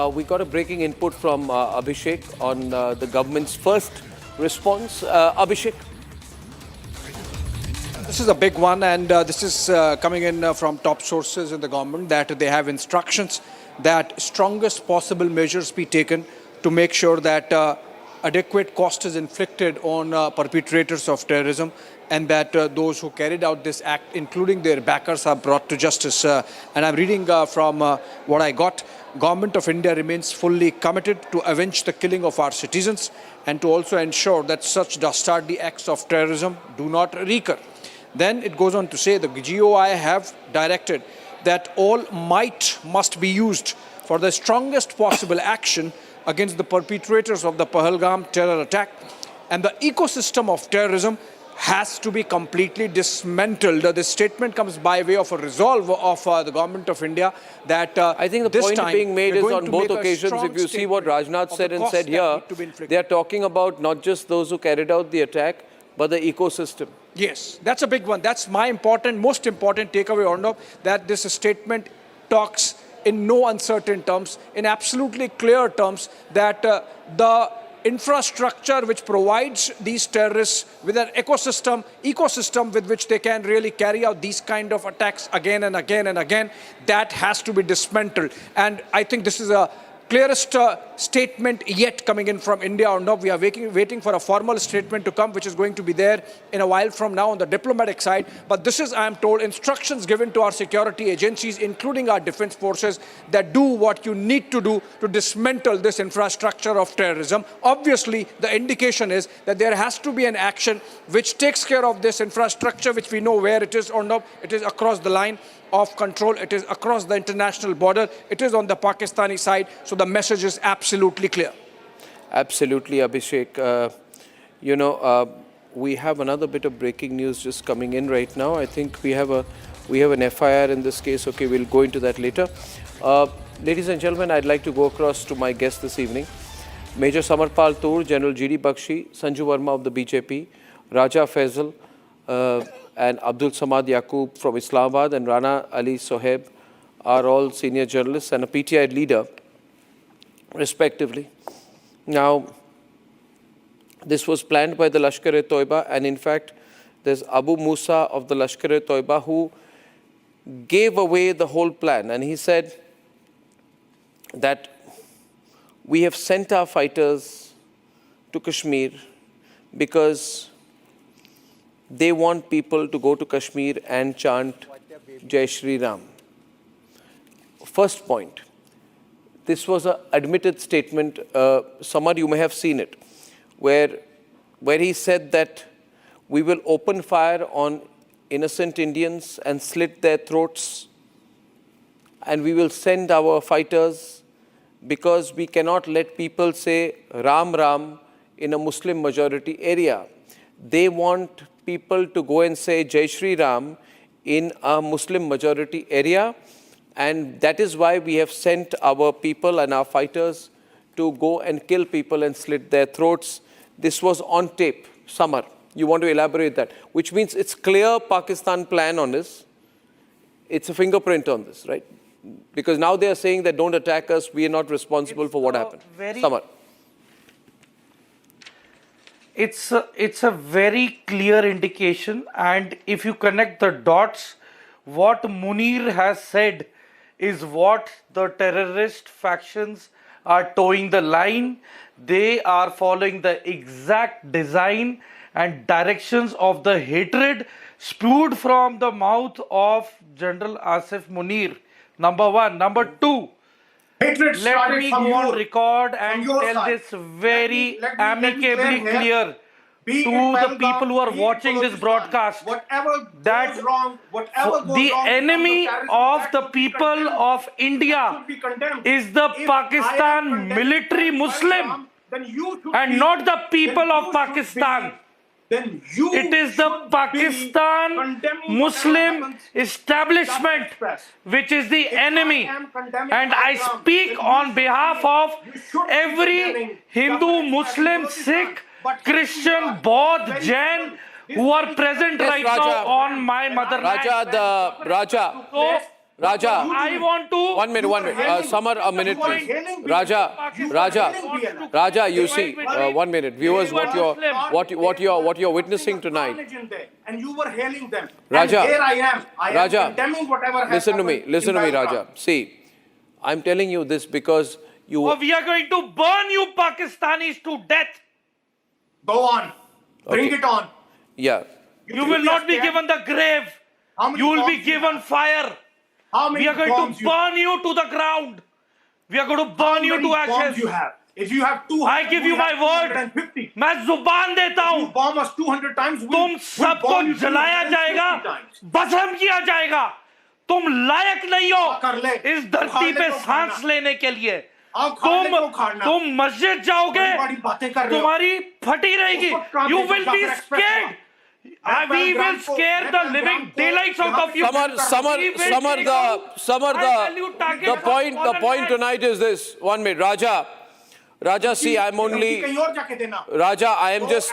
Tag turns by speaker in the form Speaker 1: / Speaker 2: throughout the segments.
Speaker 1: We got a breaking input from Abhishek on the government's first response. Abhishek.
Speaker 2: This is a big one, and this is coming in from top sources in the government that they have instructions that strongest possible measures be taken to make sure that adequate cost is inflicted on perpetrators of terrorism, and that those who carried out this act, including their backers, are brought to justice. And I'm reading from what I got. Government of India remains fully committed to avenge the killing of our citizens and to also ensure that such dastardly acts of terrorism do not recur. Then it goes on to say the GOI have directed that all might must be used for the strongest possible action against the perpetrators of the Pahalgam terror attack, and the ecosystem of terrorism has to be completely dismantled. This statement comes by way of a resolve of the government of India that
Speaker 1: I think the point being made is on both occasions. If you see what Rajnath said and said here, they are talking about not just those who carried out the attack, but the ecosystem.
Speaker 2: Yes, that's a big one. That's my most important takeaway, Arnab, that this statement talks in no uncertain terms, in absolutely clear terms, that the infrastructure which provides these terrorists with an ecosystem with which they can really carry out these kind of attacks again and again and again, that has to be dismantled. And I think this is a clearest statement yet coming in from India. Or no, we are waiting for a formal statement to come, which is going to be there in a while from now on the diplomatic side. But this is, I am told, instructions given to our security agencies, including our defense forces, that do what you need to do to dismantle this infrastructure of terrorism. Obviously, the indication is that there has to be an action which takes care of this infrastructure, which we know where it is or not. It is across the line of control, it is across the international border, it is on the Pakistani side, so the message is absolutely clear.
Speaker 1: Absolutely, Abhishek. We have another bit of breaking news just coming in right now. I think we have an FIR in this case. Okay, we'll go into that later. Ladies and gentlemen, I'd like to go across to my guest this evening. Major Samarpal Toor, General G.D. Bakshi, Sanju Verma of the BJP, Raja Faisal, and Abdul Samad Yaqub from Islamabad, and Rana Ali Soheb are all senior journalists and a PTI leader, respectively. Now, this was planned by the Lashkar-e-Toiba, and in fact, there's Abu Musa of the Lashkar-e-Toiba who gave away the whole plan, and he said that we have sent our fighters to Kashmir because they want people to go to Kashmir and chant Jai Shri Ram. First point, this was an admitted statement. Samar, you may have seen it, where he said that we will open fire on innocent Indians and slit their throats, and we will send our fighters because we cannot let people say Ram Ram in a Muslim majority area. They want people to go and say Jai Shri Ram in a Muslim majority area, and that is why we have sent our people and our fighters to go and kill people and slit their throats. This was on tape. Samar, you want to elaborate that? Which means it's clear Pakistan plan on this. It's a fingerprint on this, right? Because now they are saying that don't attack us, we are not responsible for what happened. Samar.
Speaker 3: It's a very clear indication, and if you connect the dots, what Munir has said is what the terrorist factions are towing the line. They are following the exact design and directions of the hatred spewed from the mouth of General Asif Munir. Number one. Number two, let me go on record and tell this very amicably clear to the people who are watching this broadcast that the enemy of the people of India is the Pakistan military Muslim and not the people of Pakistan. It is the Pakistan Muslim establishment which is the enemy, and I speak on behalf of every Hindu, Muslim, Sikh, Christian, Baudh, Jain who are present right now on my motherland.
Speaker 1: Raja,
Speaker 3: I want to.
Speaker 1: 1 minute, 1 minute. Samar, a minute,
Speaker 4: You are
Speaker 1: please.
Speaker 4: hailing
Speaker 1: Raja,
Speaker 4: BLM.
Speaker 1: Raja, Raja, you see, 1 minute. Viewers, what you're witnessing tonight.
Speaker 4: And you were hailing them.
Speaker 1: Raja,
Speaker 4: and here I am. I
Speaker 1: Raja,
Speaker 4: am condemning whatever has
Speaker 1: listen to me,
Speaker 4: happened
Speaker 1: listen
Speaker 4: in
Speaker 1: to me,
Speaker 4: Pahalgam.
Speaker 1: Raja. See, I'm telling you this because you.
Speaker 3: Oh, we are going to burn you Pakistanis to death.
Speaker 4: Go on. Bring
Speaker 1: Okay.
Speaker 4: it on.
Speaker 1: Yeah.
Speaker 3: You will not be given the grave.
Speaker 4: How many
Speaker 3: You will be
Speaker 4: bombs you
Speaker 3: given
Speaker 4: have?
Speaker 3: fire.
Speaker 4: How many
Speaker 3: We are going
Speaker 4: bombs
Speaker 3: to burn you to the ground. We are going to burn you to
Speaker 4: How many bombs
Speaker 3: ashes.
Speaker 4: you have? If you have 200,
Speaker 3: I give you my word.
Speaker 4: 250.
Speaker 3: मैं जुबान देता
Speaker 4: You
Speaker 3: हूँ.
Speaker 4: bomb us 200 times.
Speaker 3: तुम सबको जलाया जाएगा, भस्म किया जाएगा. तुम लायक नहीं हो इस धरती पे सांस लेने के लिए. तुम मस्जिद जाओगे, तुम्हारी फटी रहेगी. You will be scared. We will scare the living daylights out of you.
Speaker 1: The point tonight is this. 1 minute, Raja, see, I'm only. Raja, I am just.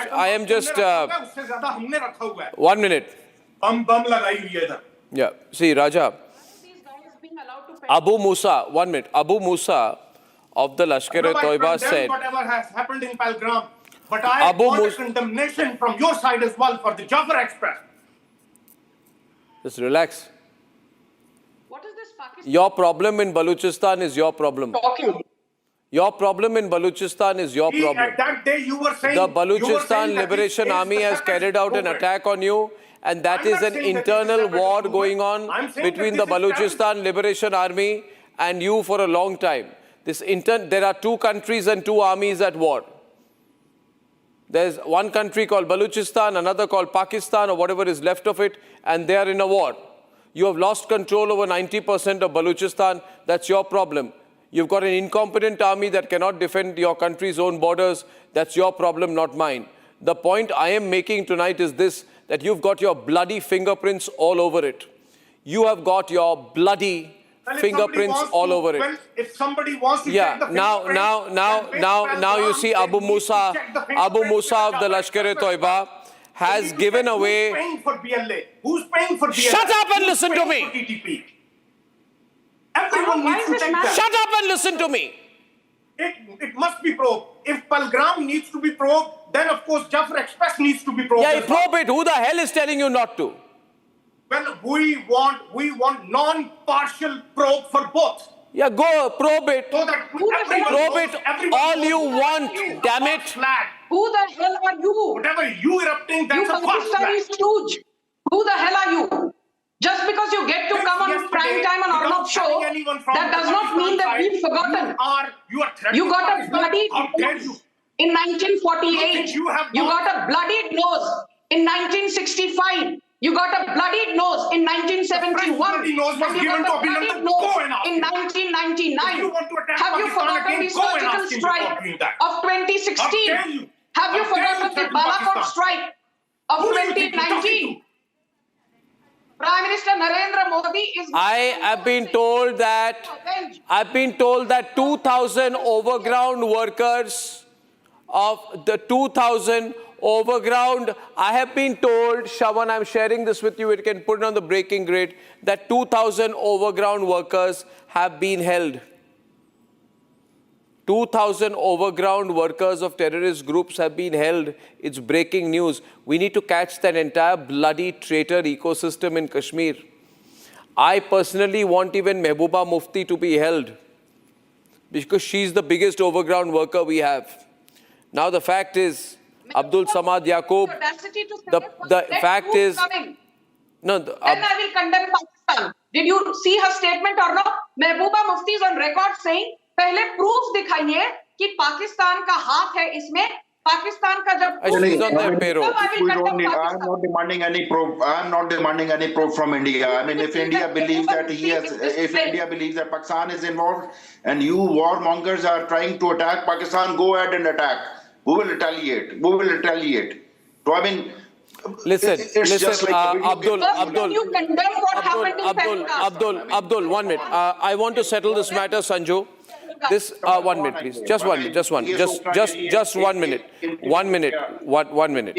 Speaker 1: 1 minute. Yeah. See, Raja. Abu Musa, 1 minute. Abu Musa of the Lashkar-e-Toiba said.
Speaker 4: Whatever has happened in Pahalgam, but I want a condemnation from your side as well for the Jafar Express.
Speaker 1: Just relax.
Speaker 5: What is this Pakistan?
Speaker 1: Your problem in Balochistan is your problem.
Speaker 5: Talking.
Speaker 1: Your problem in Balochistan is your problem.
Speaker 4: At that day you were saying
Speaker 1: The
Speaker 4: you were
Speaker 1: Balochistan
Speaker 4: saying that
Speaker 1: Liberation
Speaker 4: this is
Speaker 1: Army
Speaker 4: the
Speaker 1: has carried out an
Speaker 4: separatist
Speaker 1: attack on you, and that
Speaker 4: I'm
Speaker 1: is
Speaker 4: not
Speaker 1: an
Speaker 4: saying that this is
Speaker 1: internal
Speaker 4: separatist
Speaker 1: war
Speaker 4: movement.
Speaker 1: going on
Speaker 4: I'm saying
Speaker 1: between
Speaker 4: that
Speaker 1: the
Speaker 4: this is
Speaker 1: Balochistan Liberation Army and you for a long time. There are two countries and two armies at war. There's one country called Balochistan, another called Pakistan, or whatever is left of it, and they are in a war. You have lost control over 90% of Balochistan. That's your problem. You've got an incompetent army that cannot defend your country's own borders. That's your problem, not mine. The point I am making tonight is this, that you've got your bloody fingerprints all over it. You have got your bloody fingerprints all over it.
Speaker 4: If somebody wants to
Speaker 1: Yeah,
Speaker 4: check the
Speaker 1: now you see Abu Musa of the Lashkar-e-Toiba has given away.
Speaker 4: Who's paying for BLA? Who's paying for BLA?
Speaker 1: Shut up and
Speaker 4: Who's
Speaker 1: listen to
Speaker 4: paying
Speaker 1: me.
Speaker 4: for TTP? Everyone
Speaker 5: Why
Speaker 4: needs
Speaker 5: is
Speaker 4: to
Speaker 5: this
Speaker 4: check
Speaker 5: matter?
Speaker 4: that.
Speaker 1: Shut up and listen to me.
Speaker 4: It must be probed. If Pahalgam needs to be probed, then of course Jafar Express needs to be probed.
Speaker 1: Yeah,
Speaker 4: as well.
Speaker 1: probe it. Who the hell is telling you not to?
Speaker 4: Well, we want non-partial probe for both.
Speaker 1: Yeah, go probe it.
Speaker 4: So that
Speaker 5: Who the hell-
Speaker 1: Probe
Speaker 4: knows-
Speaker 1: it
Speaker 4: everyone
Speaker 1: all
Speaker 4: knows
Speaker 1: you
Speaker 4: that
Speaker 1: want,
Speaker 4: it's
Speaker 1: damn
Speaker 4: a
Speaker 1: it.
Speaker 4: flag.
Speaker 5: Who the hell are you?
Speaker 4: Whatever you erupting,
Speaker 5: You
Speaker 4: that's a false
Speaker 5: Pakistani
Speaker 4: flag.
Speaker 5: stooge. Who the hell are you? Just because you get to
Speaker 4: Since
Speaker 5: come on
Speaker 4: yesterday,
Speaker 5: prime time on
Speaker 4: without
Speaker 5: Arnab show,
Speaker 4: telling anyone from
Speaker 5: that
Speaker 4: the
Speaker 5: does not
Speaker 4: Pakistan
Speaker 5: mean that
Speaker 4: side,
Speaker 5: we've forgotten.
Speaker 4: You are threatening
Speaker 5: You got a
Speaker 4: Pakistan.
Speaker 5: bloody
Speaker 4: How dare you?
Speaker 5: nose in 1948.
Speaker 4: You have
Speaker 5: You
Speaker 4: got-
Speaker 5: got a bloodied nose in 1965. You got a bloodied nose in 1971.
Speaker 4: bloody nose was
Speaker 5: And you
Speaker 4: given
Speaker 5: got
Speaker 4: to
Speaker 5: a bloodied
Speaker 4: Abhinandan.
Speaker 5: nose
Speaker 4: Go and ask
Speaker 5: in
Speaker 4: him.
Speaker 5: 1999.
Speaker 4: If you want to attack
Speaker 5: Have you
Speaker 4: Pakistan
Speaker 5: forgotten
Speaker 4: again,
Speaker 5: the
Speaker 4: go and
Speaker 5: surgical
Speaker 4: ask him before
Speaker 5: strike
Speaker 4: doing that.
Speaker 5: of 2016?
Speaker 4: How dare you?
Speaker 5: Have you
Speaker 4: How dare you
Speaker 5: forgotten the
Speaker 4: threaten
Speaker 5: Balakot
Speaker 4: Pakistan?
Speaker 5: strike of
Speaker 4: Who do you think you're talking
Speaker 5: 2019? Prime Minister Narendra Modi is.
Speaker 1: I have been told that 2,000 overground workers of the 2,000 overground, I have been told, Shawan, I'm sharing this with you, it can put it on the breaking grid, that 2,000 overground workers have been held. 2,000 overground workers of terrorist groups have been held. It's breaking news. We need to catch that entire bloody traitor ecosystem in Kashmir. I personally want even Mehbooba Mufti to be held because she's the biggest overground worker we have. Now the fact is, Abdul Samad Yaqub, the fact is, no,
Speaker 5: Then I will condemn Pakistan. Did you see her statement or not? Mehbooba Mufti is on record saying, पहले proof दिखाइए कि पाकिस्तान का हाथ है इसमें. पाकिस्तान का जब
Speaker 1: Actually, he's on their payroll.
Speaker 5: तब I will
Speaker 6: We don't
Speaker 5: condemn
Speaker 6: need, I'm
Speaker 5: Pakistan.
Speaker 6: not demanding any probe. I'm not demanding any probe from India. I mean, if India believes that if India believes that Pakistan is involved and you warmongers are trying to attack Pakistan, go ahead and attack. We will retaliate. We will retaliate. So I mean,
Speaker 1: Listen,
Speaker 6: it's just like a video
Speaker 1: Abdul,
Speaker 6: game.
Speaker 5: First, can you condemn what happened in Pahalgam?
Speaker 1: Abdul, 1 minute. I want to settle this matter, Sanju. This 1 minute, please. Just 1 minute. Just 1 minute. 1 minute. 1 minute.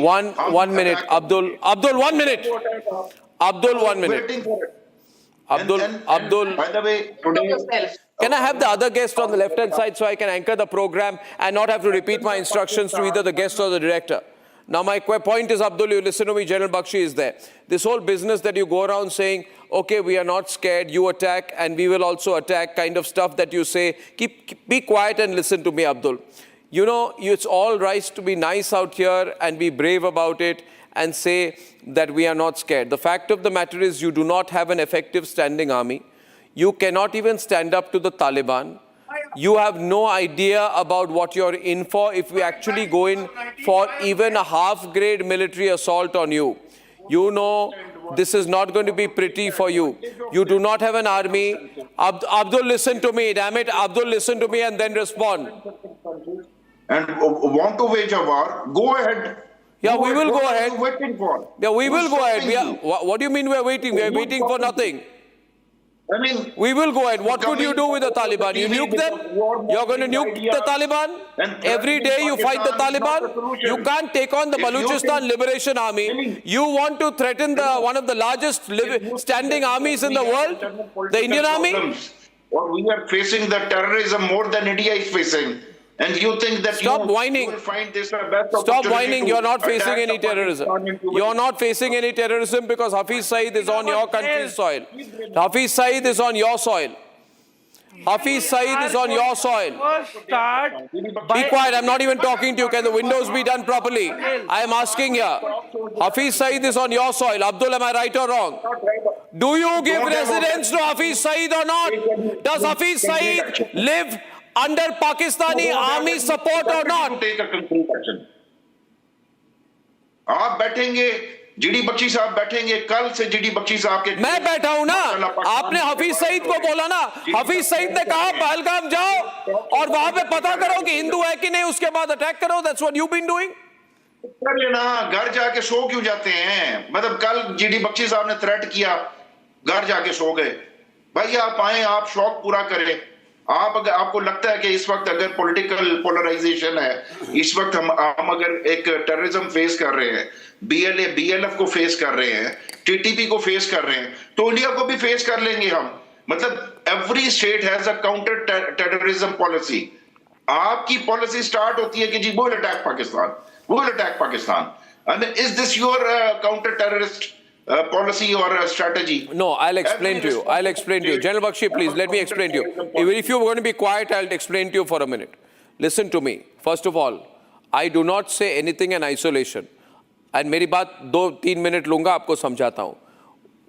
Speaker 1: One minute. Abdul, 1 minute. Abdul, 1 minute.
Speaker 6: Waiting for it.
Speaker 1: Abdul,
Speaker 6: by the way, today,
Speaker 5: yourself.
Speaker 1: can I have the other guest on the left-hand side so I can anchor the program and not have to repeat my instructions to either the guest or the director? Now, my point is, Abdul, you listen to me, General Bakshi is there. This whole business that you go around saying, okay, we are not scared, you attack and we will also attack kind of stuff that you say, be quiet and listen to me, Abdul. You know, it's all right to be nice out here and be brave about it and say that we are not scared. The fact of the matter is you do not have an effective standing army. You cannot even stand up to the Taliban. You have no idea about what you're in for if we actually go in for even a half-grade military assault on you. You know this is not going to be pretty for you. You do not have an army. Abdul, listen to me, damn it. Abdul, listen to me and then respond.
Speaker 6: And want to wage a war, go ahead.
Speaker 1: Yeah, we will go ahead.
Speaker 6: What are you waiting for?
Speaker 1: Yeah, we will go ahead.
Speaker 6: Who's stopping you?
Speaker 1: What do you mean we are waiting? We are waiting for nothing.
Speaker 6: I mean,
Speaker 1: We will go ahead. What could you do with the Taliban? You nuke them? You're going to nuke the Taliban? Every day you fight the Taliban? You can't take on the Balochistan Liberation Army. You want to threaten one of the largest standing armies in the world? The Indian Army?
Speaker 6: Or we are facing the terrorism more than India is facing. And you think that
Speaker 1: Stop whining.
Speaker 6: You will find this a best
Speaker 1: Stop
Speaker 6: opportunity
Speaker 1: whining.
Speaker 6: to
Speaker 1: You're not
Speaker 6: attack
Speaker 1: facing any
Speaker 6: the
Speaker 1: terrorism.
Speaker 6: Pakistani
Speaker 1: You're not facing any terrorism because Hafiz Saeed is on your country's soil. Hafiz Saeed is on your soil. Hafiz Saeed is on your soil.
Speaker 3: First start
Speaker 1: Be quiet. I'm not even talking to you. Can the windows be done properly? I am asking here. Hafiz Saeed is on your soil. Abdul, am I right or wrong? Do you give residence to Hafiz Saeed or not? Does Hafiz Saeed live under Pakistani army support or not?
Speaker 6: Take a concrete action. आप बैठेंगे, GD Bakshi साहब बैठेंगे, कल से GD Bakshi साहब के
Speaker 1: मैं बैठा हूं ना, आपने हफीज सईद को बोला ना, हफीज सईद ने कहा पहलगाम जाओ और वहां पे पता करो कि हिंदू है कि नहीं, उसके बाद अटैक करो. That's what you've been doing.
Speaker 6: कर लेना, घर जाके सो क्यों जाते हैं? मतलब कल जीडी बख्शी साहब ने थ्रेट किया, घर जाके सो गए. भाई आप आए, आप शौक पूरा करें. आपको लगता है कि इस वक्त अगर पॉलिटिकल पोलराइजेशन है, इस वक्त हम अगर एक टेररिज्म फेस कर रहे हैं, बीएलएफ को फेस कर रहे हैं, टीटीपी को फेस कर रहे हैं, तो इंडिया को भी फेस कर लेंगे हम. मतलब every state has a counter terrorism policy. आपकी पॉलिसी स्टार्ट होती है कि जी वो अटैक पाकिस्तान, वो attack Pakistan. I mean, is this your counter terrorist policy or a strategy?
Speaker 1: No, I'll explain to you. I'll explain to you. General Bakshi, please, let me explain to you. If you're going to be quiet, I'll explain to you for a minute. Listen to me. First of all, I do not say anything in isolation. And मेरी बात 2-3 minute लूंगा, आपको समझाता हूं.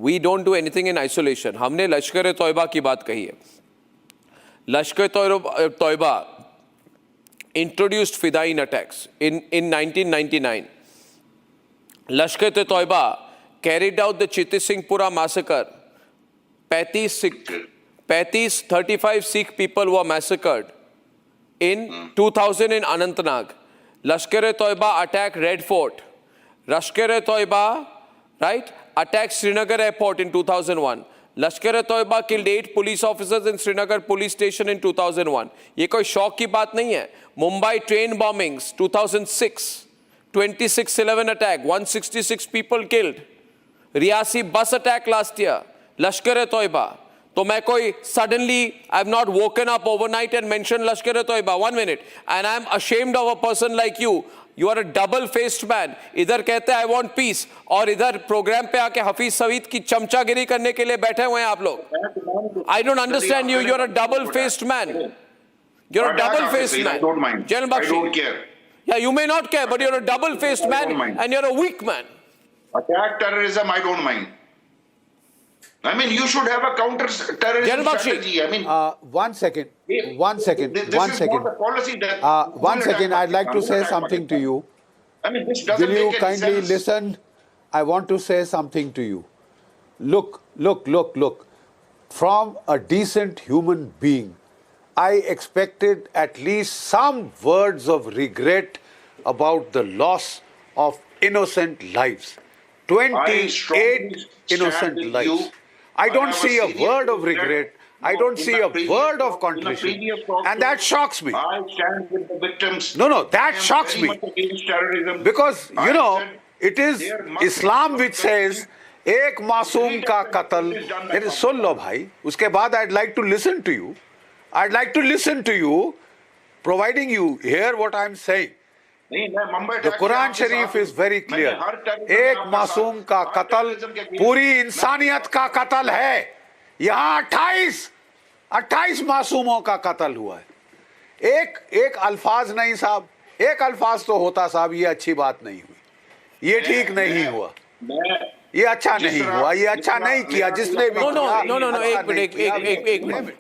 Speaker 1: We don't do anything in isolation. हमने लश्कर तौयबा की बात कही है. लश्कर Taiba introduced Fidain attacks in 1999. Lashkar Taiba carried out the Chitty Singhpura massacre. 35 Sikh people were massacred in 2000 in Anantnag. Lashkar-e-Toiba attacked Red Fort. Lashkar-e-Toiba, right, attacked Srinagar Airport in 2001. Lashkar-e-Toiba killed 8 police officers in Srinagar police station in 2001. ये कोई शौक की बात नहीं है. Mumbai train bombings 2006. 26/11 attack, 166 people killed. Riyasi bus attack last year, Lashkar-e-Toiba. So मैं कोई suddenly, I've not woken up overnight and mentioned Lashkar-e-Toiba. 1 minute. And I'm ashamed of a person like you. You are a double-faced man. इधर कहते हैं I want peace और इधर programme पे आके हफीज सईद की चमचागिरी करने के लिए बैठे हुए हैं आप लोग. I don't understand you. You're a double-faced man. You're a double-faced man.
Speaker 6: I don't mind.
Speaker 1: General Bakshi.
Speaker 6: I don't care.
Speaker 1: Yeah, you may not care, but you're a double-faced man and you're a weak man.
Speaker 6: Attack terrorism, I don't mind. I mean, you should have a counter-terrorism strategy. I mean,
Speaker 7: one second. One second.
Speaker 6: This
Speaker 7: One
Speaker 6: is
Speaker 7: second.
Speaker 6: not a policy that
Speaker 7: One second. I'd like to say something to you.
Speaker 6: I mean, this doesn't
Speaker 7: Will you
Speaker 6: make any
Speaker 7: kindly
Speaker 6: sense.
Speaker 7: listen? I want to say something to you. Look. From a decent human being, I expected at least some words of regret about the loss of innocent lives. 28 innocent lives. I don't see a word of regret. I don't see a word of contrition. And that shocks me.
Speaker 6: I stand with the victims.
Speaker 7: No, that
Speaker 6: I am
Speaker 7: shocks
Speaker 6: very
Speaker 7: me.
Speaker 6: much against terrorism.
Speaker 7: Because,
Speaker 6: I said
Speaker 7: it is
Speaker 6: there must be
Speaker 7: Islam which
Speaker 6: protection
Speaker 7: says एक मासूम का कत्ल, सुन लो भाई, उसके बाद I'd like to listen to you. I'd like to listen to you, providing you hear what I'm saying. The Quran Sharif is very clear. एक मासूम का कत्ल पूरी इंसानियत का कत्ल है. यहाँ 28 मासूमों का कत्ल हुआ है. एक अल्फाज नहीं साहब, एक अल्फाज तो होता साहब, ये अच्छी बात नहीं हुई, ये ठीक नहीं हुआ, ये अच्छा नहीं हुआ, ये अच्छा नहीं किया जिसने भी
Speaker 1: No, एक minute.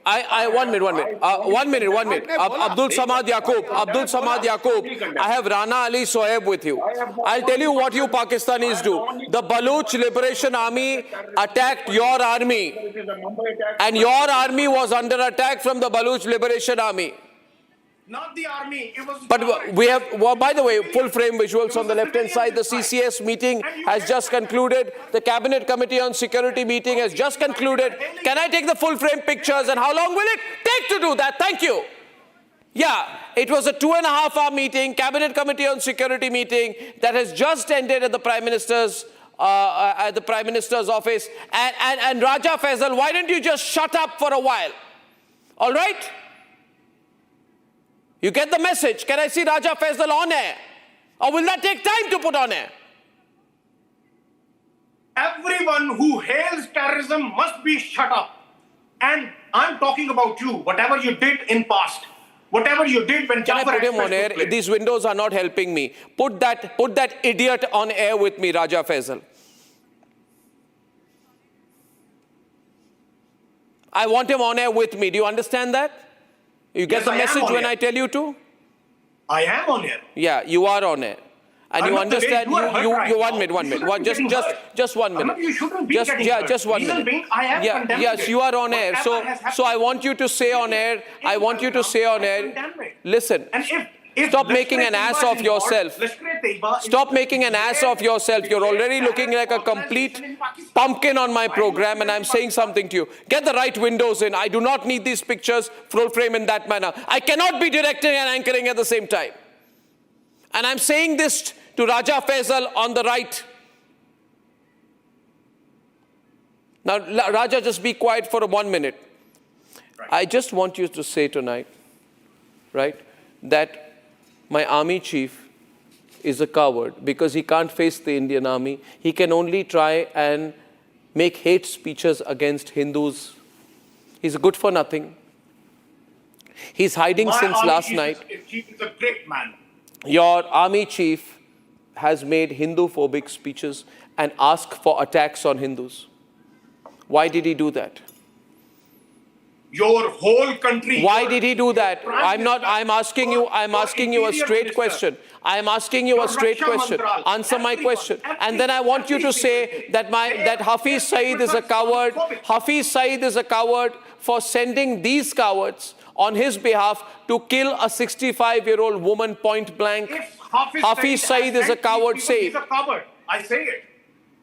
Speaker 1: One minute. Abdul Samad Yaqub, I have Rana Ali Sohaib with you. I'll tell you what you Pakistanis do. The Baluch Liberation Army attacked your army, and your army was under attack from the Baluch Liberation Army.
Speaker 4: Not the army. It was.
Speaker 1: But we have, well, by the way, full frame visuals on the left hand side. The CCS meeting has just concluded. The Cabinet Committee on Security meeting has just concluded. Can I take the full frame pictures, and how long will it take to do that? Thank you. Yeah, it was a 2.5-hour meeting, Cabinet Committee on Security meeting that has just ended at the Prime Minister's office. And Raja Faisal, why don't you just shut up for a while? All right? You get the message. Can I see Raja Faisal on air? Or will that take time to put on air?
Speaker 4: Everyone who hails terrorism must be shut up. And I'm talking about you, whatever you did in past. Whatever you did when
Speaker 1: Can I put him on air?
Speaker 4: Express took place.
Speaker 1: These windows are not helping me. Put that idiot on air with me, Raja Faisal. I want him on air with me. Do you understand that? You get
Speaker 4: Yes,
Speaker 1: the
Speaker 4: I am
Speaker 1: message
Speaker 4: on
Speaker 1: when
Speaker 4: air.
Speaker 1: I tell you to?
Speaker 4: I am on air.
Speaker 1: Yeah, you are on air. And you
Speaker 4: Arnab,
Speaker 1: understand,
Speaker 4: you are hurt right
Speaker 1: you
Speaker 4: now.
Speaker 1: 1 minute, 1
Speaker 4: You
Speaker 1: minute.
Speaker 4: shouldn't
Speaker 1: One,
Speaker 4: be getting
Speaker 1: just 1 minute.
Speaker 4: Arnab, you shouldn't be getting hurt.
Speaker 1: Just 1
Speaker 4: Reason
Speaker 1: minute.
Speaker 4: being, I have condemned
Speaker 1: Yes,
Speaker 4: it.
Speaker 1: you are on air.
Speaker 4: Whatever has
Speaker 1: So I
Speaker 4: happened,
Speaker 1: want you to say on air, I want you to say on air,
Speaker 4: condemn it.
Speaker 1: listen,
Speaker 4: And if
Speaker 1: stop
Speaker 4: Lashkar
Speaker 1: making an
Speaker 4: Taiba
Speaker 1: ass
Speaker 4: is
Speaker 1: of
Speaker 4: involved,
Speaker 1: yourself.
Speaker 4: Lashkar Taiba is
Speaker 1: Stop making an ass of yourself. You're already looking like a complete pumpkin on my program, and I'm saying something to you. Get the right windows in. I do not need these pictures full frame in that manner. I cannot be directing and anchoring at the same time. And I'm saying this to Raja Faisal on the right. Now, Raja, just be quiet for 1 minute. Right. I just want you to say tonight, right, that my army chief is a coward because he can't face the Indian army. He can only try and make hate speeches against Hindus. He's good for nothing. He's hiding since last night.
Speaker 4: Chief is a great man.
Speaker 1: Your army chief has made Hindu-phobic speeches and asked for attacks on Hindus. Why did he do that?
Speaker 4: Your whole country.
Speaker 1: Why did he do that? I'm asking you a straight question. I'm asking you a straight question. Answer my question. And then I want you to say that Hafiz Saeed is a coward. Hafiz Saeed is a coward for sending these cowards on his behalf to kill a 65-year-old woman point blank.
Speaker 4: If
Speaker 1: Hafiz Saeed is a coward, say
Speaker 4: He's a coward. I say it.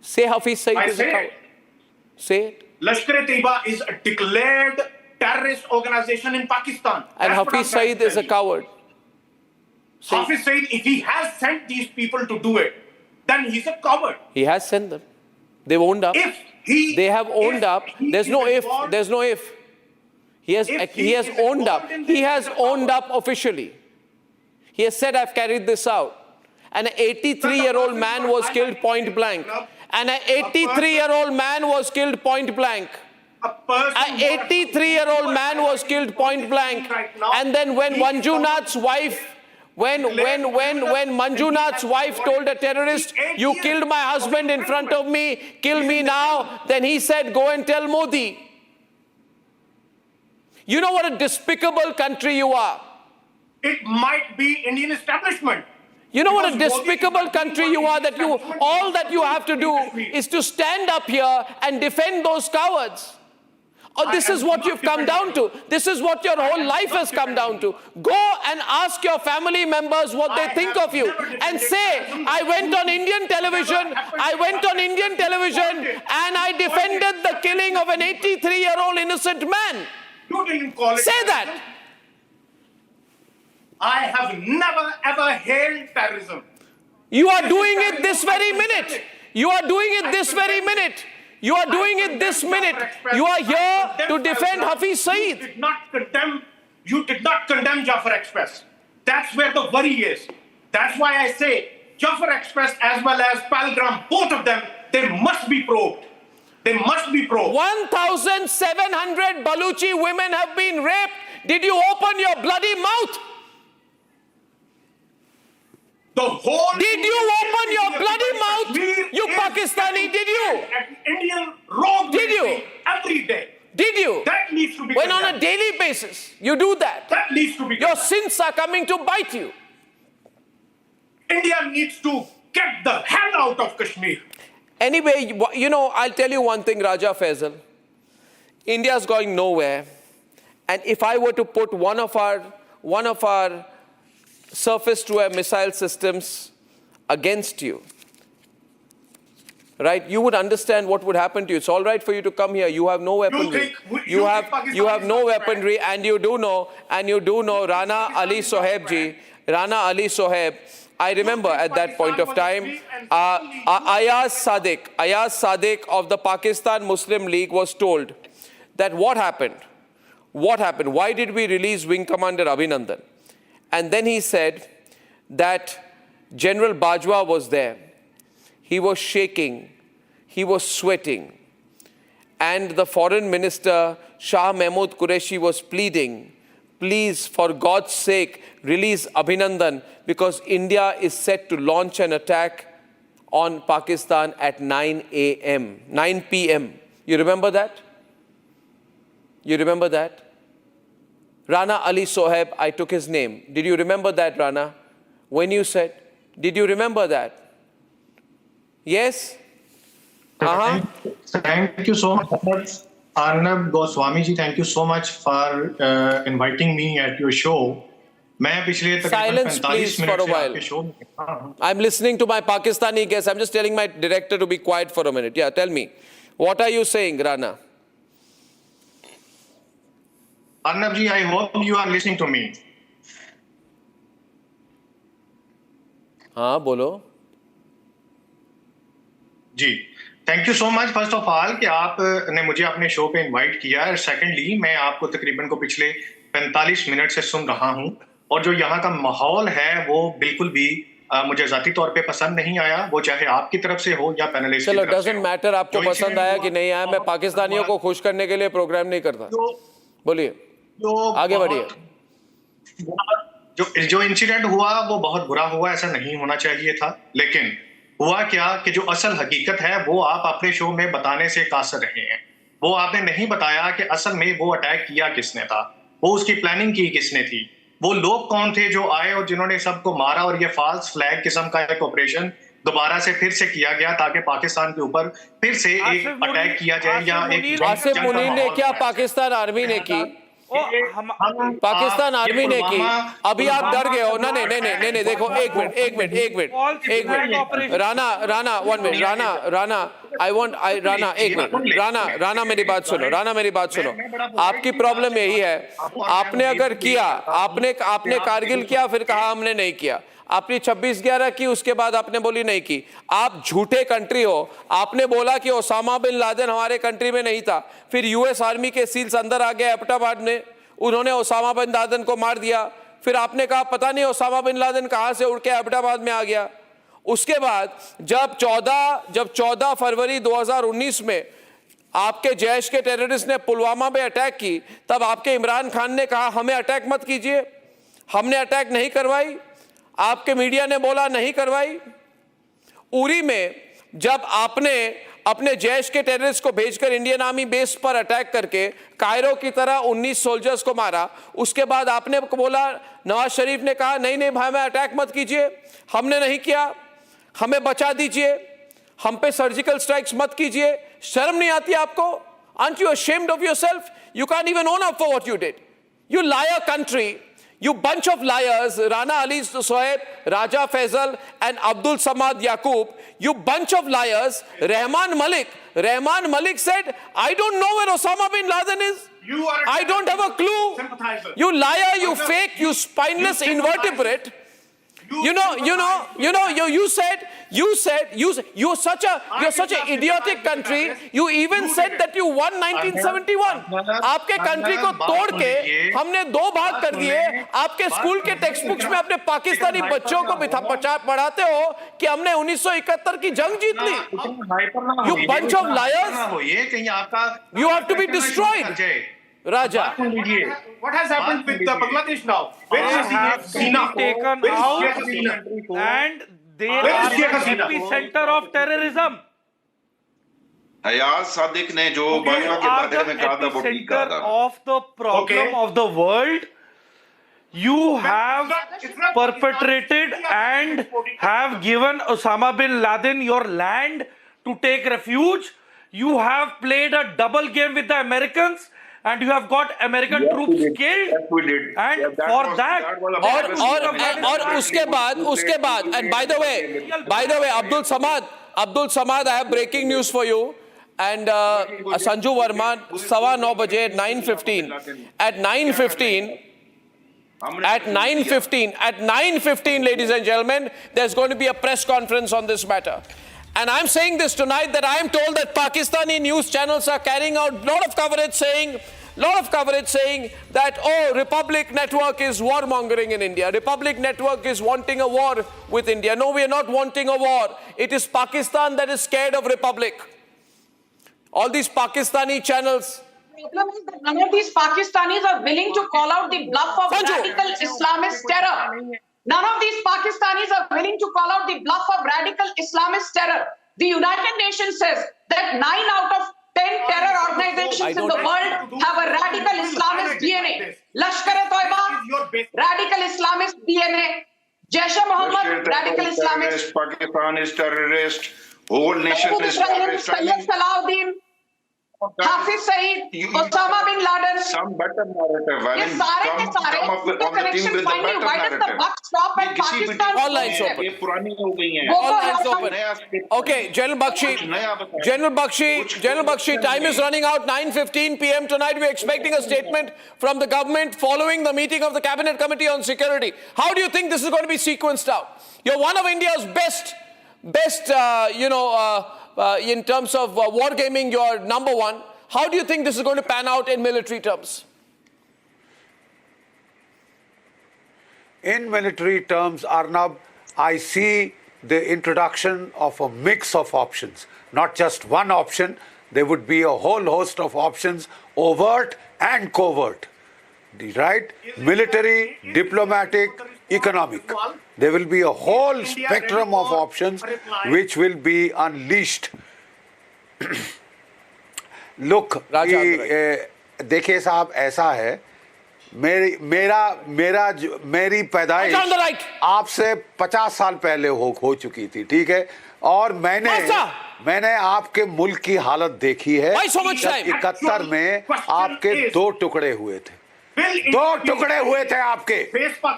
Speaker 1: Say Hafiz Saeed
Speaker 4: I
Speaker 1: is a
Speaker 4: say
Speaker 1: coward.
Speaker 4: it.
Speaker 1: Say it.
Speaker 4: Lashkar-e-Taiba is a declared terrorist organization in Pakistan.
Speaker 1: And
Speaker 4: That's what I'm
Speaker 1: Hafiz
Speaker 4: trying
Speaker 1: Saeed
Speaker 4: to
Speaker 1: is a
Speaker 4: tell you.
Speaker 1: coward. Say it.
Speaker 4: Hafiz Saeed, if he has sent these people to do it, then he's a coward.
Speaker 1: He has sent them. They've owned up. They have owned up. There's no if. There's no if. He has owned up. He has owned up officially. He has said, I've carried this out. And an 83-year-old man was killed point blank. And an 83-year-old man was killed point blank. An 83-year-old man was killed point blank. And then when Manjunath's wife, when Manjunath's wife told a terrorist, you killed my husband in front of me, kill me now, then he said, go and tell Modi. You know what a despicable country you are.
Speaker 4: It might be Indian establishment.
Speaker 1: You know what a despicable country you are, that all that you have to do is to stand up here and defend those cowards. Oh, this is what you've come down to. This is what your whole life has come down to. Go and ask your family members what they think of you. And say, I went on Indian television and I defended the killing of an 83-year-old innocent man.
Speaker 4: You didn't call it.
Speaker 1: Say that.
Speaker 4: I have never ever hailed terrorism.
Speaker 1: You are doing it this very minute. You are doing it this very minute. You are doing it this minute. You are here to defend Hafiz Saeed.
Speaker 4: You did not condemn Jafar Express. That's where the worry is. That's why I say Jafar Express as well as Pahalgam, both of them, they must be probed. They must be probed.
Speaker 1: 1,700 Baluchi women have been raped. Did you open your bloody mouth?
Speaker 4: The whole
Speaker 1: Did you open your bloody mouth? You Pakistani, did you?
Speaker 4: Indian road
Speaker 1: Did you?
Speaker 4: Every day.
Speaker 1: Did you?
Speaker 4: That needs to be
Speaker 1: When on
Speaker 4: condemned.
Speaker 1: a daily basis you do that,
Speaker 4: That needs to be
Speaker 1: your
Speaker 4: condemned.
Speaker 1: sins are coming to bite you.
Speaker 4: India needs to get the hell out of Kashmir.
Speaker 1: Anyway, you know, I'll tell you one thing, Raja Faisal. India's going nowhere. And if I were to put one of our surface-to-air missile systems against you, right, you would understand what would happen to you. It's all right for you to come here. You have no weaponry. You have no weaponry, and you do know, Rana Ali Soheb ji, Rana Ali Soheb. I remember at that point of time, Ayaz Sadiq of the Pakistan Muslim League was told that what happened? What happened? Why did we release Wing Commander Abhinandan? And then he said that General Bajwa was there. He was shaking. He was sweating. And the foreign minister, Shah Mahmood Qureshi, was pleading, please, for God's sake, release Abhinandan, because India is set to launch an attack on Pakistan at 9 p.m. You remember that? You remember that? Rana Ali Soheb, I took his name. Did you remember that, Rana? When you said, did you remember that? Yes?
Speaker 8: Thank you so much, Arnab Goswami ji. Thank you so much for inviting me at your show.
Speaker 1: Silence, please, for a while. I'm listening to my Pakistani guest. I'm just telling my director to be quiet for a minute. Yeah, tell me. What are you saying, Rana?
Speaker 8: Arnab ji, I hope you are listening to me.
Speaker 1: हाँ बोलो.
Speaker 8: जी, thank you so much first of all कि आपने मुझे अपने show पे invite किया. Secondly, मैं आपको तकरीबन को पिछले 45 मिनट से सुन रहा हूं, और जो यहाँ का माहौल है वो बिल्कुल भी मुझे जाती तौर पे पसंद नहीं आया, वो चाहे आपकी तरफ से हो या पैनलिस्ट की तरफ से.
Speaker 1: चलो, डजंट मैटर आपको पसंद आया कि नहीं आया. मैं पाकिस्तानियों को खुश करने के लिए प्रोग्राम नहीं करता. बोलिए, आगे बढ़िए.
Speaker 8: जो इंसिडेंट हुआ वो बहुत बुरा हुआ, ऐसा नहीं होना चाहिए था. लेकिन हुआ क्या कि जो असल हकीकत है वो आप अपने शो में बताने से कासर रहे हैं. वो आपने नहीं बताया कि असल में वो अटैक किया किसने था, वो उसकी प्लानिंग की किसने थी, वो लोग कौन थे जो आए और जिन्होंने सबको मारा, और ये फॉल्स फ्लैग किस्म का एक ऑपरेशन दोबारा से फिर से किया गया ताकि पाकिस्तान के ऊपर फिर से एक अटैक किया जाए. या एक
Speaker 1: आसिफ मुनीर ने क्या पाकिस्तान आर्मी ने की? पाकिस्तान आर्मी ने की. अभी आप डर गए हो ना? नहीं, देखो, एक मिनट. राना 1 मिनट. राना मेरी बात सुनो. आपकी प्रॉब्लम यही है, आपने अगर किया, आपने कारगिल किया, फिर कहा हमने नहीं किया. आपने 26/11 की, उसके बाद आपने बोली नहीं की. आप झूठे कंट्री हो. आपने बोला कि ओसामा बिन लादेन हमारे कंट्री में नहीं था, फिर यूएस आर्मी के सील्स अंदर आ गए एबटाबाद में, उन्होंने ओसामा बिन लादेन को मार दिया. फिर आपने कहा पता नहीं ओसामा बिन लादेन कहां से उड़ के एबटाबाद में आ गया. उसके बाद जब 14 फरवरी 2019 में आपके जैश के टेररिस्ट ने पुलवामा में अटैक की, तब आपके इमरान खान ने कहा हमें अटैक मत कीजिए. हमने अटैक नहीं करवाई. आपके मीडिया ने बोला नहीं करवाई. उरी में जब आपने अपने जैश के टेररिस्ट को भेजकर इंडियन आर्मी बेस पर अटैक करके कायरो की तरह 19 सोल्जर्स को मारा, उसके बाद आपने बोला, नवाज शरीफ ने कहा नहीं भाई मैं अटैक मत कीजिए, हमने नहीं किया, हमें बचा दीजिए, हम पे सर्जिकल स्ट्राइक्स मत कीजिए. शर्म नहीं आती आपको? Aren't you ashamed of yourself? You can't even own up for what you did. You liar country. You bunch of liars, Rana Ali Soheb, Raja Faisal and Abdul Samad Yaqub, you bunch of liars. Rahman Malik said, I don't know where Osama bin Laden is. I don't have a clue.
Speaker 4: Sympathizer.
Speaker 1: You liar, you fake, you spineless invertebrate. You said you're such an idiotic country. You even said that you won 1971. आपके country को तोड़ के हमने दो भाग कर दिए. आपके स्कूल के टेक्स्ट बुक्स में अपने पाकिस्तानी बच्चों को पढ़ाते हो कि हमने 1971 की जंग जीत ली. You bunch of liars. You have to be destroyed. Raja.
Speaker 4: What has happened with Bangladesh now? Where is
Speaker 3: Hasina taken out, and they are the epicenter of terrorism.
Speaker 6: Ayaz Sadiq ने जो
Speaker 3: They
Speaker 6: बाजवा के
Speaker 3: are
Speaker 6: बारे में कहा था वो ठीक कहा
Speaker 3: the epicenter
Speaker 6: था.
Speaker 3: of the problem of the world. You have perpetrated and have given Osama bin Laden your land to take refuge. You have played a double game with the Americans, and you have got American troops killed.
Speaker 6: Yes, we did.
Speaker 3: And
Speaker 6: Yeah, that
Speaker 3: for
Speaker 6: was-
Speaker 3: that,
Speaker 6: was a
Speaker 1: और उसके बाद and by the way Abdul Samad, I have breaking news for you. And Sanju Verma, 9:15 बजे at 9:15, ladies and gentlemen, there's going to be a press conference on this matter. And I'm saying this tonight that I'm told that Pakistani news channels are carrying out a lot of coverage saying that, oh, Republic Network is warmongering in India. Republic Network is wanting a war with India. No, we are not wanting a war. It is Pakistan that is scared of Republic. All these Pakistani channels.
Speaker 5: The problem is that none of these Pakistanis are willing to call out the bluff of
Speaker 1: Sanju.
Speaker 5: radical Islamist terror. None of these Pakistanis are willing to call out the bluff of radical Islamist terror. The United Nations says that 9 out of 10 terror organizations in the world have a radical Islamist DNA. Lashkar-e-Toiba, radical Islamist DNA. Jaish-e-Mohammed, radical Islamist.
Speaker 6: Pakistan is terrorist. Whole nation is terrorist.
Speaker 5: Sayyid Salahuddin, Hafiz Saeed, Osama bin Laden.
Speaker 6: Some better narrative. I
Speaker 5: ये
Speaker 6: mean,
Speaker 5: सारे के सारे
Speaker 6: come up with
Speaker 5: उनके
Speaker 6: on the team
Speaker 5: connection
Speaker 6: with the
Speaker 5: finally,
Speaker 6: better
Speaker 5: why does the
Speaker 6: narrative.
Speaker 5: buck stop at
Speaker 6: ये किसी भी
Speaker 5: Pakistan?
Speaker 1: All lines open.
Speaker 6: ये पुरानी हो गई हैं.
Speaker 5: Boko
Speaker 1: All lines
Speaker 5: Haram.
Speaker 1: open. Okay, General Bakshi, time is running out. 9:15 p.m. tonight. We're expecting a statement from the government following the meeting of the Cabinet Committee on Security. How do you think this is going to be sequenced out? You're one of India's best, in terms of wargaming, you're number one. How do you think this is going to pan out in military terms?
Speaker 7: In military terms, Arnab, I see the introduction of a mix of options, not just one option. There would be a whole host of options, overt and covert, right? Military, diplomatic, economic. There will be a whole spectrum of options which will be unleashed. Look, देखिए साहब, ऐसा है, मेरी पैदाइश आपसे 50 साल पहले हो चुकी थी, ठीक है? और मैंने आपके मुल्क की हालत देखी है. जब 71 में आपके 2 टुकड़े हुए थे. 2 टुकड़े हुए थे आपके,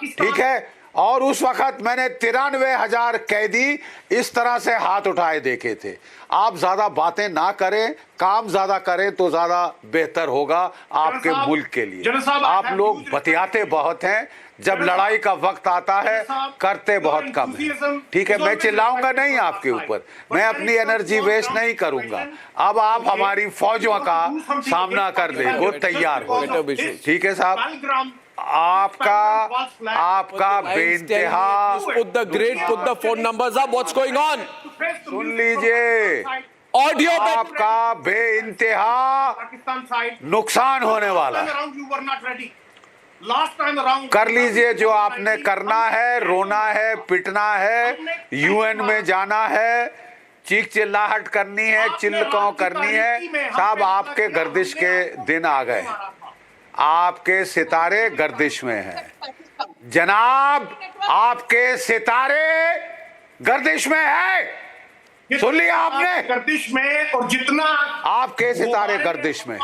Speaker 7: ठीक है? और उस वक्त मैंने 93,000 कैदी इस तरह से हाथ उठाए देखे थे. आप ज्यादा बातें ना करें, काम ज्यादा करें तो ज्यादा बेहतर होगा आपके मुल्क के लिए. आप लोग बतियाते बहुत हैं, जब लड़ाई का वक्त आता है करते बहुत कम है, ठीक है? मैं चिल्लाऊंगा नहीं आपके ऊपर, मैं अपनी एनर्जी वेस्ट नहीं करूंगा. अब आप हमारी फौजों का सामना करने को तैयार हो, ठीक है साहब? आपका बेइंतहा.
Speaker 1: Put the phone numbers up. What's going on?
Speaker 7: सुन लीजिए,
Speaker 1: Audio.
Speaker 7: आपका बेइंतहा नुकसान होने वाला है. कर लीजिए जो आपने करना है, रोना है, पिटना है, यूएन में जाना है, चीख चिल्लाहट करनी है, चिल्लकां करनी है. साहब, आपके गर्दिश के दिन आ गए, आपके सितारे गर्दिश में हैं. जनाब, आपके सितारे गर्दिश में है. सुन लिया आपने?
Speaker 4: गर्दिश में, और जितना
Speaker 7: आपके सितारे गर्दिश में हैं.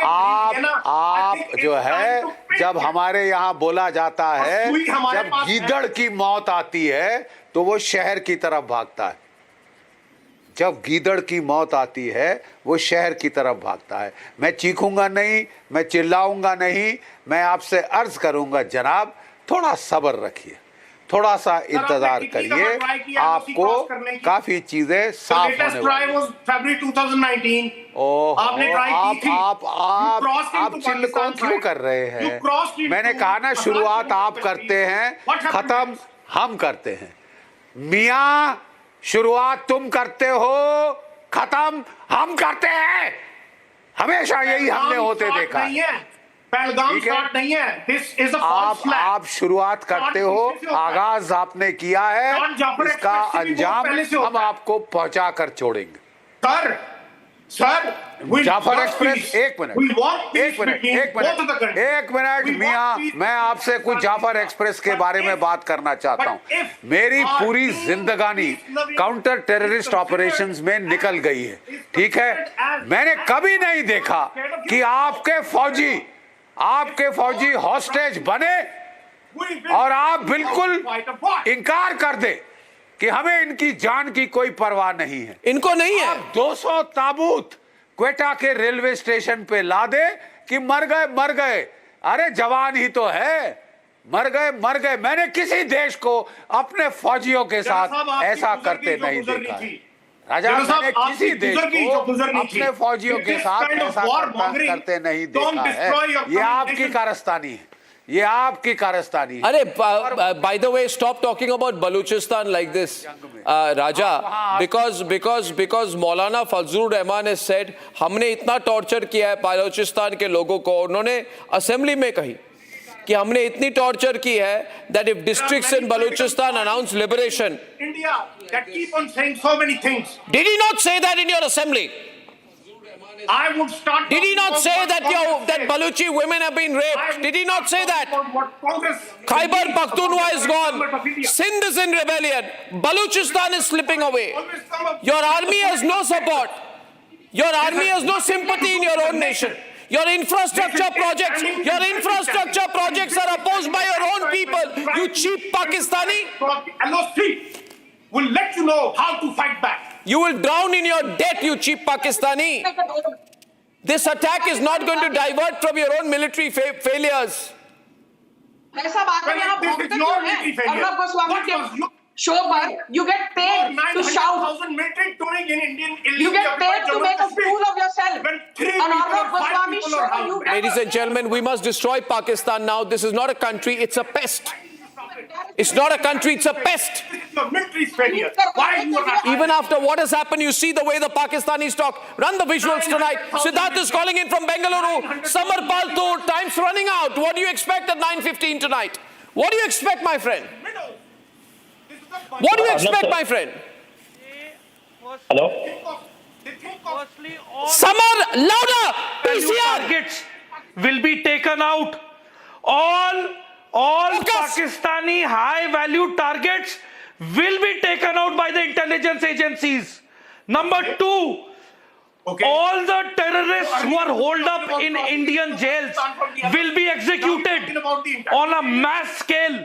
Speaker 7: आप जो है, जब हमारे यहाँ बोला जाता है, जब गीदड़ की मौत आती है तो वो शहर की तरफ भागता है. जब गीदड़ की मौत आती है वो शहर की तरफ भागता है. मैं चीखूंगा नहीं, मैं चिल्लाऊंगा नहीं, मैं आपसे अर्ज करूंगा जनाब, थोड़ा सब्र रखिए, थोड़ा सा इंतजार
Speaker 4: कितनी दफा
Speaker 7: करिए,
Speaker 4: try किया है
Speaker 7: आपको
Speaker 4: cross करने की?
Speaker 7: काफी चीजें साफ होने
Speaker 4: लेटेस्ट ट्राई
Speaker 7: वाली।
Speaker 4: Was February 2019.
Speaker 7: ओह,
Speaker 4: आपने ट्राई की थी।
Speaker 7: आप चिल्ल को क्यों कर रहे हैं? मैंने कहा ना, शुरुआत आप करते हैं, खत्म हम करते हैं। मियां, शुरुआत तुम करते हो, खत्म हम करते हैं। हमेशा यही हमने होते देखा है।
Speaker 4: पहलगाम स्टार्ट नहीं है। This is a false flag.
Speaker 7: आप शुरुआत करते हो, आगाज आपने किया है, इसका अंजाम हम आपको पहुंचा कर छोड़ेंगे।
Speaker 4: सर,
Speaker 7: जाफर एक्सप्रेस, एक मिनट मियां, मैं आपसे कुछ जाफर एक्सप्रेस के बारे में बात करना चाहता हूं। मेरी पूरी जिंदगानी काउंटर टेररिस्ट ऑपरेशंस में निकल गई है, ठीक है। मैंने कभी नहीं देखा कि आपके फौजी हॉस्टेज बने और आप बिल्कुल इनकार कर दे कि हमें इनकी जान की कोई परवाह नहीं है।
Speaker 1: इनको नहीं है।
Speaker 7: 200 ताबूत क्वेटा के रेलवे स्टेशन पे ला दे कि मर गए। अरे जवान ही तो है, मर गए। मैंने किसी देश को अपने फौजियों के साथ ऐसा करते नहीं देखा है। राजा, मैंने किसी देश को अपने फौजियों के साथ ऐसा करते नहीं देखा है। ये आपकी कारस्तानी है, ये आपकी कारस्तानी है।
Speaker 1: अरे, by the way, stop talking about Balochistan like this, Raja, because Maulana Fazlur Rahman has said हमने इतना टॉर्चर किया है बलूचिस्तान के लोगों को। उन्होंने असेंबली में कही कि हमने इतनी टॉर्चर की है that if districts in Balochistan announce liberation.
Speaker 4: India that keep on saying so many things.
Speaker 1: Did he not say that in your assembly?
Speaker 4: I would start.
Speaker 1: Did he not say that Baluchi women have been raped? Did he not say that? Khyber Pakhtunkhwa is gone. Sindh is in rebellion. Balochistan is slipping away. Your army has no support. Your army has no sympathy in your own nation. Your infrastructure projects are opposed by your own people. You cheap Pakistani.
Speaker 4: LOC will let you know how to fight back.
Speaker 1: You will drown in your debt, you cheap Pakistani. This attack is not going to divert from your own military failures.
Speaker 5: ऐसा बात है, यहाँ भौंकते क्यों हैं? अर्नब गोस्वामी के show पर you get paid to shout. You get paid to make a fool of yourself. On Arnab Goswami show, you get.
Speaker 1: Ladies and gentlemen, we must destroy Pakistan now. This is not a country, it's a pest. It's not a country, it's a pest. Even after what has happened, you see the way the Pakistanis talk. Run the visuals tonight. Siddharth is calling in from Bengaluru. Samar Paltur, time's running out. What do you expect at 9:15 tonight? What do you expect, my friend? What do you expect, my friend?
Speaker 9: Hello?
Speaker 1: Samar, louder! PCR!
Speaker 3: Targets will be taken out. All Pakistani high-value targets will be taken out by the intelligence agencies. Number two, all the terrorists who are holed up in Indian jails will be executed on a mass scale.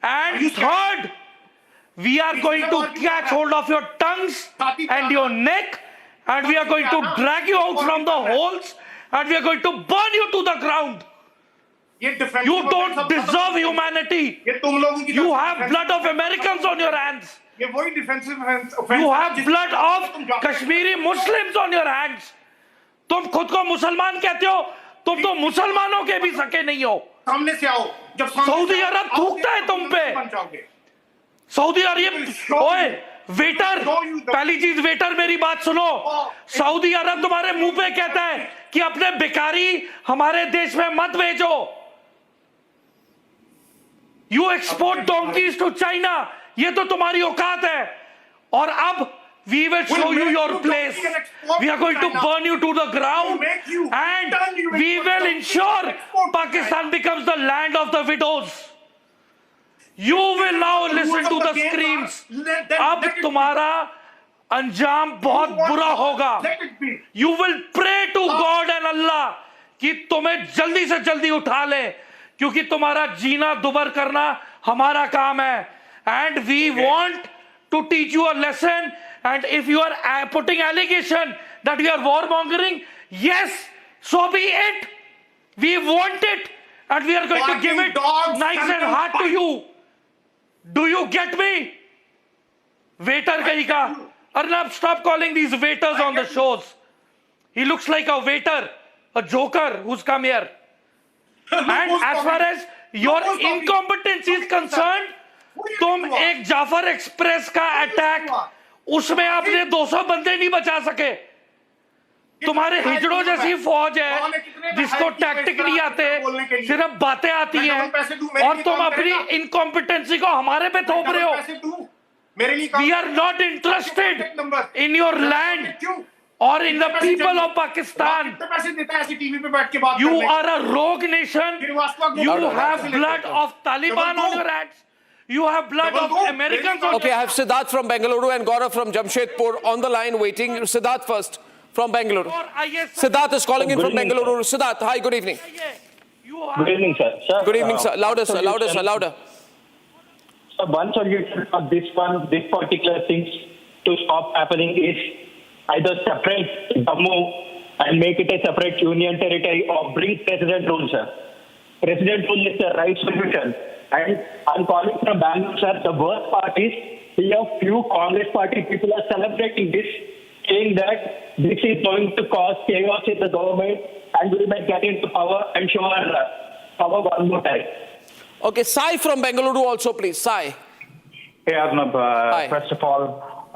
Speaker 3: And third, we are going to catch hold of your tongues and your neck, and we are going to drag you out from the holes, and we are going to burn you to the ground. You don't deserve humanity. You have blood of Americans on your hands. You have blood of Kashmiri Muslims on your hands. तुम खुद को मुसलमान कहते हो, तुम तो मुसलमानों के भी सके नहीं हो। सऊदी अरब थूकता है तुम पे। सऊदी अरब, ओए वेटर, पहली चीज वेटर मेरी बात सुनो। सऊदी अरब तुम्हारे मुंह पे कहता है कि अपने भिखारी हमारे देश में मत भेजो। You export donkeys to China. ये तो तुम्हारी औकात है। और अब we will show you your place. We are going to burn you to the ground, and we will ensure Pakistan becomes the land of the widows. You will now listen to the screams. अब तुम्हारा अंजाम बहुत बुरा होगा. You will pray to God and Allah कि तुम्हें जल्दी से जल्दी उठा ले, क्योंकि तुम्हारा जीना दुबर करना हमारा काम है. And we want to teach you a lesson. And if you are putting allegation that we are warmongering, yes, so be it. We want it, and we are going to give it nice and hard to you. Do you get me? Waiter kahi ka. Arnab, stop calling these waiters on the shows. He looks like a waiter, a joker who's come here. And as far as your incompetence is concerned, तुम एक Jafar express का attack उसमें आपने 200 बंदे नहीं बचा सके. तुम्हारे हिजड़ों जैसी फौज है जिसको टैक्टिक नहीं आते, सिर्फ बातें आती हैं और तुम अपनी इनकॉम्पिटेंसी को हमारे पे थोप रहे हो. We are not interested in your land or in the people of Pakistan. You are a rogue nation. You have blood of Taliban on your hands. You have blood of Americans on
Speaker 1: Okay, I have Siddharth from Bengaluru and Gaurav from Jamshedpur on the line waiting. Siddharth first from Bengaluru. Siddharth is calling in from Bengaluru. Siddharth, hi, good evening.
Speaker 10: Good evening, sir.
Speaker 1: Good evening, sir. Louder, sir. Louder, sir. Louder.
Speaker 10: So one solution for this particular things to stop happening is either separate Jammu and make it a separate union territory or bring president rule, sir. President rule is the right solution. And I'm calling from Bangalore, sir. The worst part is here few Congress party people are celebrating this, saying that this is going to cause chaos in the government and we may get into power and show our power one more time.
Speaker 1: Okay, Sai from Bengaluru also, please. Sai.
Speaker 11: Hey, Arnab.
Speaker 1: Hi.
Speaker 11: First of all,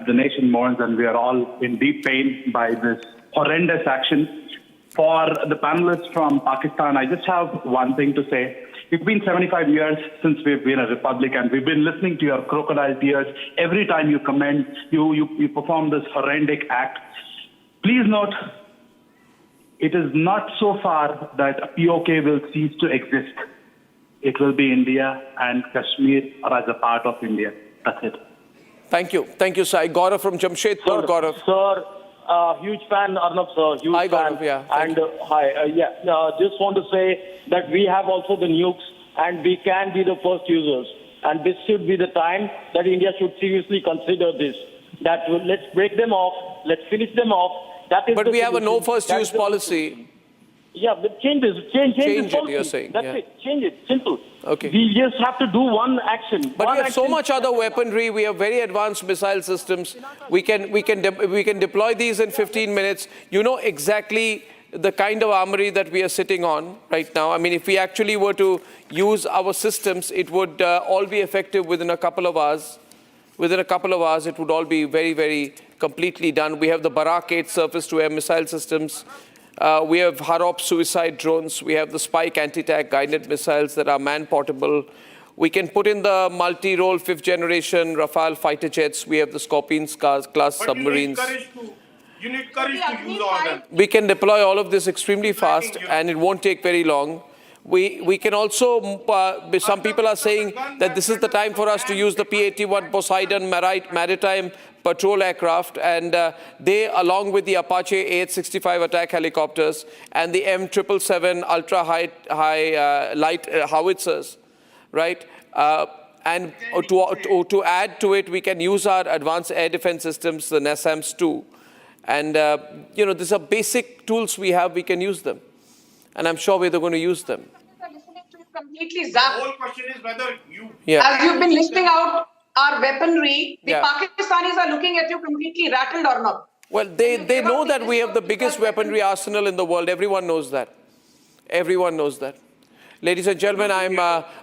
Speaker 11: the nation mourns and we are all in deep pain by this horrendous action. For the panelists from Pakistan, I just have one thing to say. It's been 75 years since we've been a republic and we've been listening to your crocodile tears. Every time you comment, you perform this horrific act. Please note, it is not so far that POK will cease to exist. It will be India and Kashmir as a part of India. That's it.
Speaker 1: Thank you. Thank you, Sai. Gaurav from Jamshedpur. Gaurav.
Speaker 10: Sir, huge fan, Arnab, sir. Huge
Speaker 1: Hi,
Speaker 10: fan.
Speaker 1: Gaurav. Yeah.
Speaker 10: And just want to say that we have also the nukes and we can be the first users. And this should be the time that India should seriously consider this. That let's break them off, let's finish them off. That is
Speaker 1: But
Speaker 10: the
Speaker 1: we have a
Speaker 10: solution.
Speaker 1: no first
Speaker 10: That
Speaker 1: use
Speaker 10: is the
Speaker 1: policy.
Speaker 10: solution. Yeah, but change this
Speaker 1: it,
Speaker 10: policy.
Speaker 1: you're saying,
Speaker 10: That's
Speaker 1: yeah.
Speaker 10: it. Change it. Simple.
Speaker 1: Okay.
Speaker 10: We just have to do one action.
Speaker 1: But
Speaker 10: one
Speaker 1: we have so
Speaker 10: action.
Speaker 1: much other weaponry. We have very advanced missile systems. We can deploy these in 15 minutes. You know exactly the kind of armory that we are sitting on right now. I mean, if we actually were to use our systems, it would all be effective within a couple of hours. Within a couple of hours, it would all be very, very completely done. We have the Barak 8 surface-to-air missile systems. We have Harop suicide drones. We have the Spike anti-tank guided missiles that are man-portable. We can put in the multi-role 5th generation Rafale fighter jets. We have the Scorpion-class submarines.
Speaker 4: You need courage to use all them.
Speaker 1: We can deploy all of this extremely fast and it won't take very long. We can also, some people are saying that this is the time for us to use the P-81 Poseidon maritime patrol aircraft, and they, along with the Apache AH-65 attack helicopters and the M777 ultra-high light howitzers, right? And to add to it, we can use our advanced air defense systems, the NASAMS 2. And, these are basic tools we have, we can use them. And I'm sure we're going to use them.
Speaker 5: Listening to you completely
Speaker 4: The
Speaker 5: zapped.
Speaker 4: whole question is whether you...
Speaker 5: As you've been listing out our weaponry, the
Speaker 1: Yeah.
Speaker 5: Pakistanis are looking at you completely rattled or not.
Speaker 1: Well, they know that we have the biggest weaponry arsenal in the world. Everyone knows that. Everyone knows that. Ladies and gentlemen,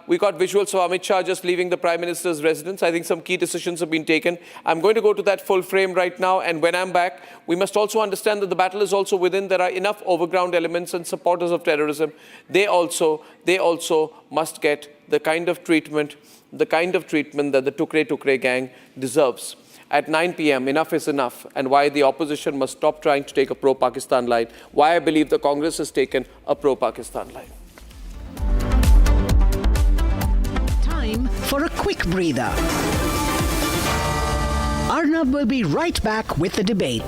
Speaker 1: we got visuals of Amit Shah just leaving the Prime Minister's residence. I think some key decisions have been taken. I'm going to go to that full frame right now. And when I'm back, we must also understand that the battle is also within. There are enough overground elements and supporters of terrorism. They also must get the kind of treatment that the Tukre gang deserves. At 9 p.m., enough is enough, and why the opposition must stop trying to take a pro-Pakistan line, why I believe the Congress has taken a pro-Pakistan line.
Speaker 12: Time for a quick breather. Arnab will be right back with the debate.